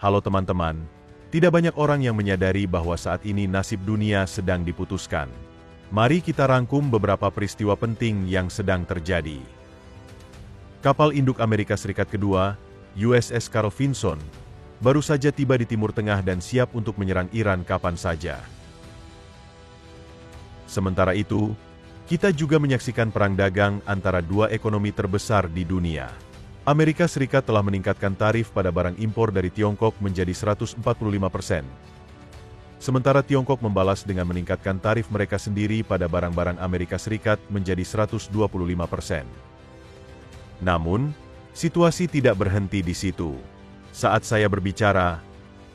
Halo teman-teman, tidak banyak orang yang menyadari bahwa saat ini nasib dunia sedang diputuskan. Mari kita rangkum beberapa peristiwa penting yang sedang terjadi. Kapal induk Amerika Serikat kedua, USS Carl Vinson, baru saja tiba di Timur Tengah dan siap untuk menyerang Iran kapan saja. Sementara itu, kita juga menyaksikan perang dagang antara dua ekonomi terbesar di dunia. Amerika Serikat telah meningkatkan tarif pada barang impor dari Tiongkok menjadi 145%. Sementara Tiongkok membalas dengan meningkatkan tarif mereka sendiri pada barang-barang Amerika Serikat menjadi 125%. Namun, situasi tidak berhenti di situ. Saat saya berbicara,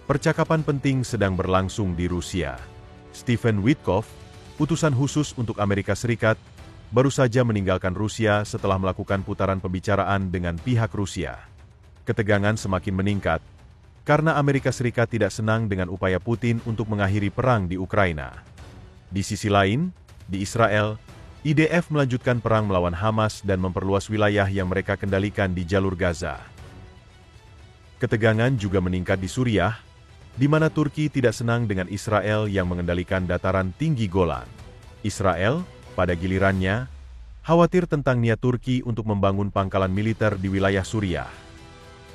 percakapan penting sedang berlangsung di Rusia. Stephen Witkoff, utusan khusus untuk Amerika Serikat, baru saja meninggalkan Rusia setelah melakukan putaran pembicaraan dengan pihak Rusia. Ketegangan semakin meningkat, karena Amerika Serikat tidak senang dengan upaya Putin untuk mengakhiri perang di Ukraina. Di sisi lain, di Israel, IDF melanjutkan perang melawan Hamas dan memperluas wilayah yang mereka kendalikan di jalur Gaza. Ketegangan juga meningkat di Suriah, di mana Turki tidak senang dengan Israel yang mengendalikan dataran tinggi Golan. Israel, pada gilirannya, khawatir tentang niat Turki untuk membangun pangkalan militer di wilayah Suriah.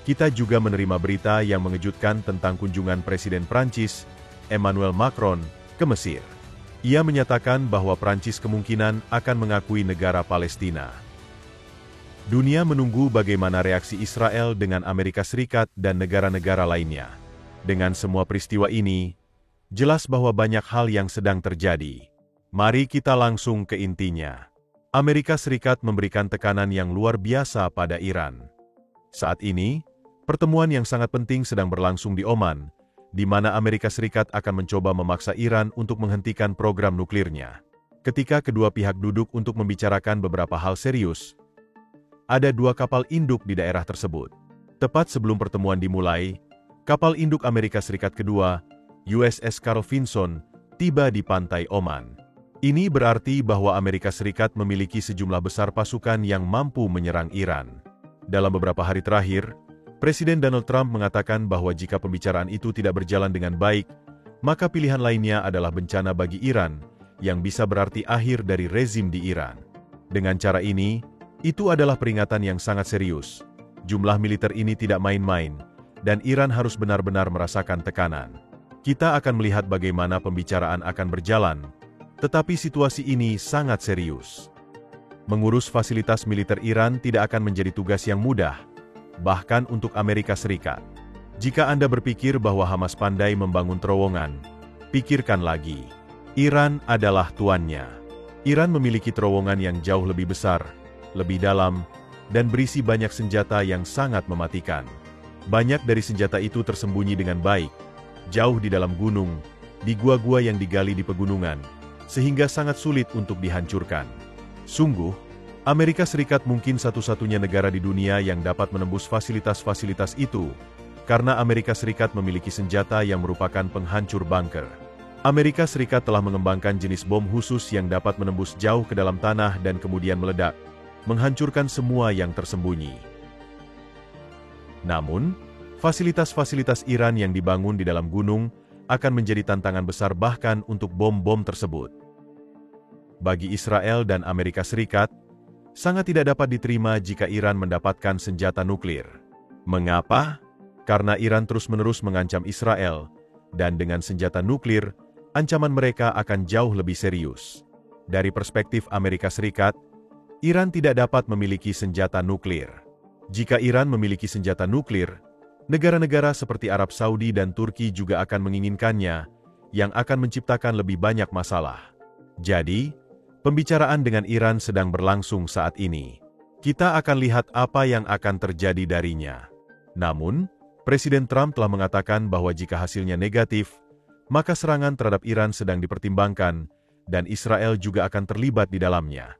Kita juga menerima berita yang mengejutkan tentang kunjungan Presiden Prancis, Emmanuel Macron, ke Mesir. Ia menyatakan bahwa Prancis kemungkinan akan mengakui negara Palestina. Dunia menunggu bagaimana reaksi Israel dengan Amerika Serikat dan negara-negara lainnya. Dengan semua peristiwa ini, jelas bahwa banyak hal yang sedang terjadi. Mari kita langsung ke intinya. Amerika Serikat memberikan tekanan yang luar biasa pada Iran. Saat ini, pertemuan yang sangat penting sedang berlangsung di Oman, di mana Amerika Serikat akan mencoba memaksa Iran untuk menghentikan program nuklirnya. Ketika kedua pihak duduk untuk membicarakan beberapa hal serius, ada dua kapal induk di daerah tersebut. Tepat sebelum pertemuan dimulai, kapal induk Amerika Serikat kedua, USS Carl Vinson, tiba di pantai Oman. Ini berarti bahwa Amerika Serikat memiliki sejumlah besar pasukan yang mampu menyerang Iran. Dalam beberapa hari terakhir, Presiden Donald Trump mengatakan bahwa jika pembicaraan itu tidak berjalan dengan baik, maka pilihan lainnya adalah bencana bagi Iran, yang bisa berarti akhir dari rezim di Iran. Dengan cara ini, itu adalah peringatan yang sangat serius. Jumlah militer ini tidak main-main, dan Iran harus benar-benar merasakan tekanan. Kita akan melihat bagaimana pembicaraan akan berjalan, tetapi situasi ini sangat serius. Mengurus fasilitas militer Iran tidak akan menjadi tugas yang mudah, bahkan untuk Amerika Serikat. Jika Anda berpikir bahwa Hamas pandai membangun terowongan, pikirkan lagi. Iran adalah tuannya. Iran memiliki terowongan yang jauh lebih besar, lebih dalam, dan berisi banyak senjata yang sangat mematikan. Banyak dari senjata itu tersembunyi dengan baik, jauh di dalam gunung, di gua-gua yang digali di pegunungan, sehingga sangat sulit untuk dihancurkan. Sungguh, Amerika Serikat mungkin satu-satunya negara di dunia yang dapat menembus fasilitas-fasilitas itu, karena Amerika Serikat memiliki senjata yang merupakan penghancur bunker. Amerika Serikat telah mengembangkan jenis bom khusus yang dapat menembus jauh ke dalam tanah dan kemudian meledak, menghancurkan semua yang tersembunyi. Namun, fasilitas-fasilitas Iran yang dibangun di dalam gunung akan menjadi tantangan besar bahkan untuk bom-bom tersebut. Bagi Israel dan Amerika Serikat, sangat tidak dapat diterima jika Iran mendapatkan senjata nuklir. Mengapa? Karena Iran terus-menerus mengancam Israel, dan dengan senjata nuklir, ancaman mereka akan jauh lebih serius. Dari perspektif Amerika Serikat, Iran tidak dapat memiliki senjata nuklir. Jika Iran memiliki senjata nuklir, negara-negara seperti Arab Saudi dan Turki juga akan menginginkannya, yang akan menciptakan lebih banyak masalah. Jadi, pembicaraan dengan Iran sedang berlangsung saat ini. Kita akan lihat apa yang akan terjadi darinya. Namun, Presiden Trump telah mengatakan bahwa jika hasilnya negatif, maka serangan terhadap Iran sedang dipertimbangkan, dan Israel juga akan terlibat di dalamnya.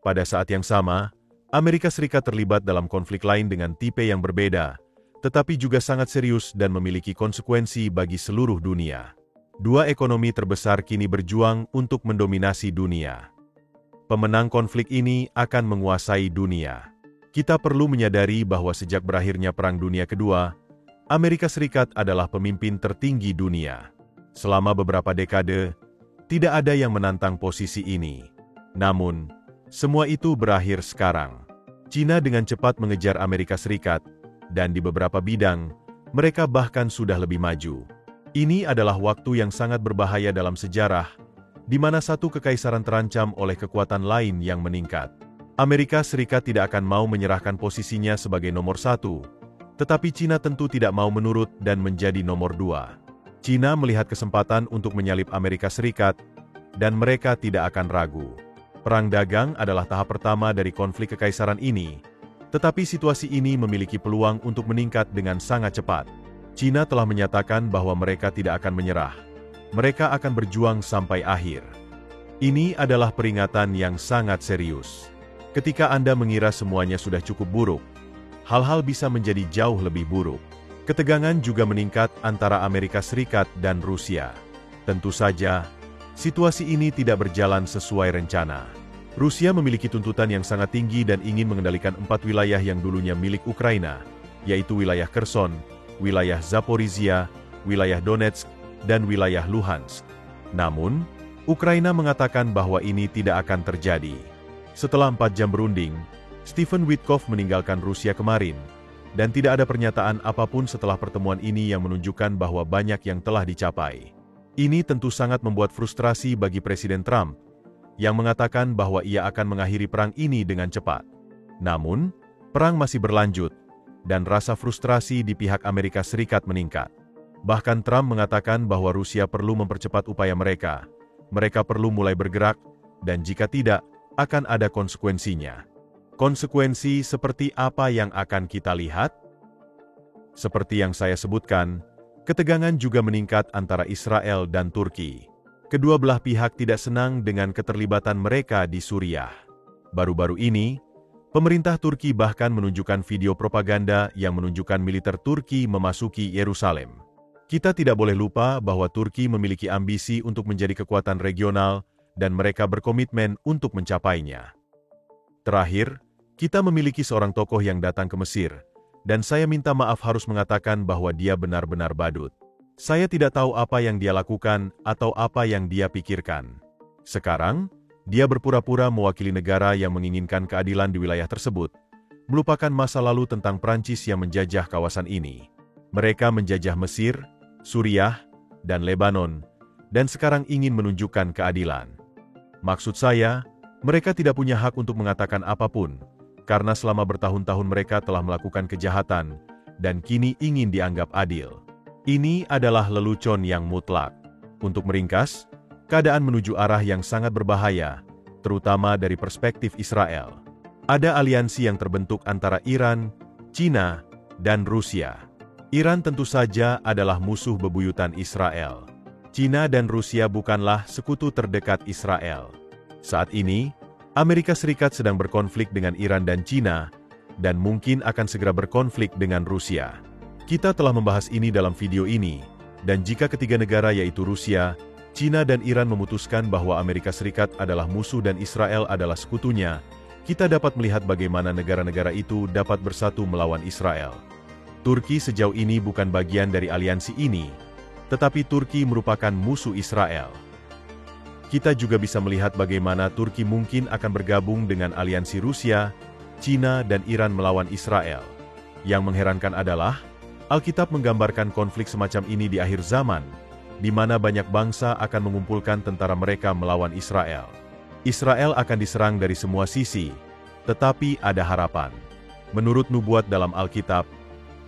Pada saat yang sama, Amerika Serikat terlibat dalam konflik lain dengan tipe yang berbeda, tetapi juga sangat serius dan memiliki konsekuensi bagi seluruh dunia. Dua ekonomi terbesar kini berjuang untuk mendominasi dunia. Pemenang konflik ini akan menguasai dunia. Kita perlu menyadari bahwa sejak berakhirnya Perang Dunia Kedua, Amerika Serikat adalah pemimpin tertinggi dunia. Selama beberapa dekade, tidak ada yang menantang posisi ini. Namun, semua itu berakhir sekarang. Cina dengan cepat mengejar Amerika Serikat, dan di beberapa bidang, mereka bahkan sudah lebih maju. Ini adalah waktu yang sangat berbahaya dalam sejarah, di mana satu kekaisaran terancam oleh kekuatan lain yang meningkat. Amerika Serikat tidak akan mau menyerahkan posisinya sebagai nomor satu, tetapi Cina tentu tidak mau menurut dan menjadi nomor dua. Cina melihat kesempatan untuk menyalip Amerika Serikat, dan mereka tidak akan ragu. Perang dagang adalah tahap pertama dari konflik kekaisaran ini, tetapi situasi ini memiliki peluang untuk meningkat dengan sangat cepat. Cina telah menyatakan bahwa mereka tidak akan menyerah. Mereka akan berjuang sampai akhir. Ini adalah peringatan yang sangat serius. Ketika Anda mengira semuanya sudah cukup buruk, hal-hal bisa menjadi jauh lebih buruk. Ketegangan juga meningkat antara Amerika Serikat dan Rusia. Tentu saja, situasi ini tidak berjalan sesuai rencana. Rusia memiliki tuntutan yang sangat tinggi dan ingin mengendalikan 4 wilayah yang dulunya milik Ukraina, yaitu wilayah Kherson, wilayah Zaporizhia, wilayah Donetsk, dan wilayah Luhansk. Namun, Ukraina mengatakan bahwa ini tidak akan terjadi. Setelah 4 jam berunding, Stephen Witkoff meninggalkan Rusia kemarin, dan tidak ada pernyataan apapun setelah pertemuan ini yang menunjukkan bahwa banyak yang telah dicapai. Ini tentu sangat membuat frustrasi bagi Presiden Trump, yang mengatakan bahwa ia akan mengakhiri perang ini dengan cepat. Namun, perang masih berlanjut, dan rasa frustrasi di pihak Amerika Serikat meningkat. Bahkan Trump mengatakan bahwa Rusia perlu mempercepat upaya mereka. Mereka perlu mulai bergerak, dan jika tidak, akan ada konsekuensinya. Konsekuensi seperti apa yang akan kita lihat? Seperti yang saya sebutkan, ketegangan juga meningkat antara Israel dan Turki. Kedua belah pihak tidak senang dengan keterlibatan mereka di Suriah. Baru-baru ini, pemerintah Turki bahkan menunjukkan video propaganda yang menunjukkan militer Turki memasuki Yerusalem. Kita tidak boleh lupa bahwa Turki memiliki ambisi untuk menjadi kekuatan regional, dan mereka berkomitmen untuk mencapainya. Terakhir, kita memiliki seorang tokoh yang datang ke Mesir, dan saya minta maaf harus mengatakan bahwa dia benar-benar badut. Saya tidak tahu apa yang dia lakukan atau apa yang dia pikirkan. Sekarang, dia berpura-pura mewakili negara yang menginginkan keadilan di wilayah tersebut, melupakan masa lalu tentang Prancis yang menjajah kawasan ini. Mereka menjajah Mesir, Suriah, dan Lebanon, dan sekarang ingin menunjukkan keadilan. Maksud saya, mereka tidak punya hak untuk mengatakan apapun, karena selama bertahun-tahun mereka telah melakukan kejahatan, dan kini ingin dianggap adil. Ini adalah lelucon yang mutlak. Untuk meringkas, keadaan menuju arah yang sangat berbahaya, terutama dari perspektif Israel. Ada aliansi yang terbentuk antara Iran, Cina, dan Rusia. Iran tentu saja adalah musuh bebuyutan Israel. Cina dan Rusia bukanlah sekutu terdekat Israel. Saat ini, Amerika Serikat sedang berkonflik dengan Iran dan Cina, dan mungkin akan segera berkonflik dengan Rusia. Kita telah membahas ini dalam video ini, dan jika ketiga negara yaitu Rusia, Cina dan Iran memutuskan bahwa Amerika Serikat adalah musuh dan Israel adalah sekutunya, kita dapat melihat bagaimana negara-negara itu dapat bersatu melawan Israel. Turki sejauh ini bukan bagian dari aliansi ini, tetapi Turki merupakan musuh Israel. Kita juga bisa melihat bagaimana Turki mungkin akan bergabung dengan aliansi Rusia, Cina, dan Iran melawan Israel. Yang mengherankan adalah, Alkitab menggambarkan konflik semacam ini di akhir zaman, di mana banyak bangsa akan mengumpulkan tentara mereka melawan Israel. Israel akan diserang dari semua sisi, tetapi ada harapan. Menurut nubuat dalam Alkitab,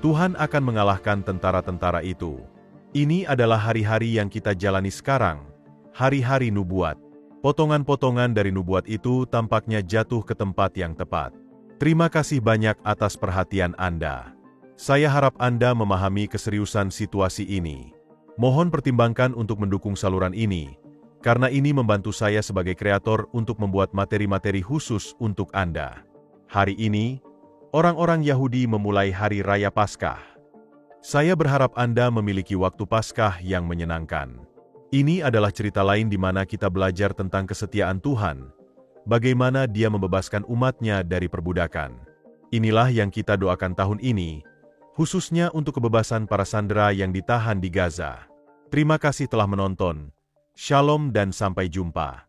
Tuhan akan mengalahkan tentara-tentara itu. Ini adalah hari-hari yang kita jalani sekarang, hari-hari nubuat. Potongan-potongan dari nubuat itu tampaknya jatuh ke tempat yang tepat. Terima kasih banyak atas perhatian Anda. Saya harap Anda memahami keseriusan situasi ini. Mohon pertimbangkan untuk mendukung saluran ini, karena ini membantu saya sebagai kreator untuk membuat materi-materi khusus untuk Anda. Hari ini, orang-orang Yahudi memulai Hari Raya Paskah. Saya berharap Anda memiliki waktu Paskah yang menyenangkan. Ini adalah cerita lain di mana kita belajar tentang kesetiaan Tuhan, bagaimana Dia membebaskan umat-Nya dari perbudakan. Inilah yang kita doakan tahun ini. khususnya untuk kebebasan para sandera yang ditahan di Gaza. Terima kasih telah menonton. Shalom dan sampai jumpa.